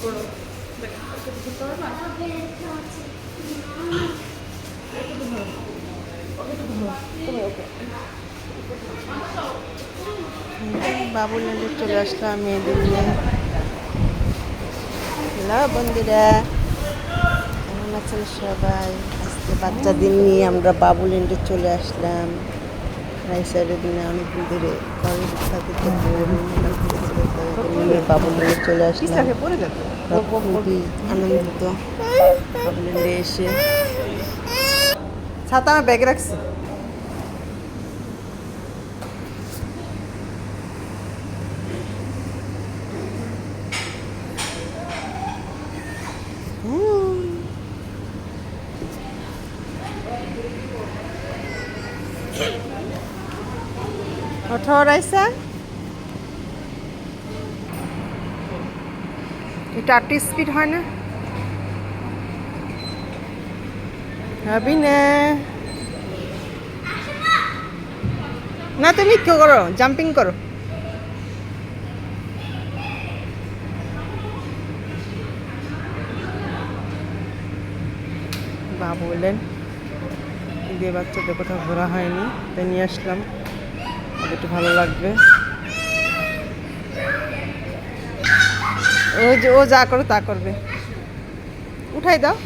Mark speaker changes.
Speaker 1: করো বাবুল্যান্ডে চলে আসলাম মেয়েদের নিয়ে। হ্যালো বন্ধুরা, কেমন আছেন সবাই? আজকে বাচ্চাদের নিয়ে আমরা বাবুল্যান্ডে চলে আসলাম। রাইসাইডের দিনে অনেকদিন ধরে কলেজ থাকে তো নিয়ে বাবুল্যান্ডে চলে আসলাম। খুবই আনন্দিত বাবুল্যান্ডে এসে। ছাতা আমার ব্যাগে রাখছি। ওঠো রাইসা, এটা 8 স্পিড হয় না? হবি না, না তুমি কি করো, জাম্পিং করো। বা বললেন দিয়ে বাচ্চাদের কোথাও ঘোরা হয়নি, তাই নিয়ে আসলাম, একটু ভালো লাগবে। ও যে ও যা করে তা করবে, উঠাই দাও।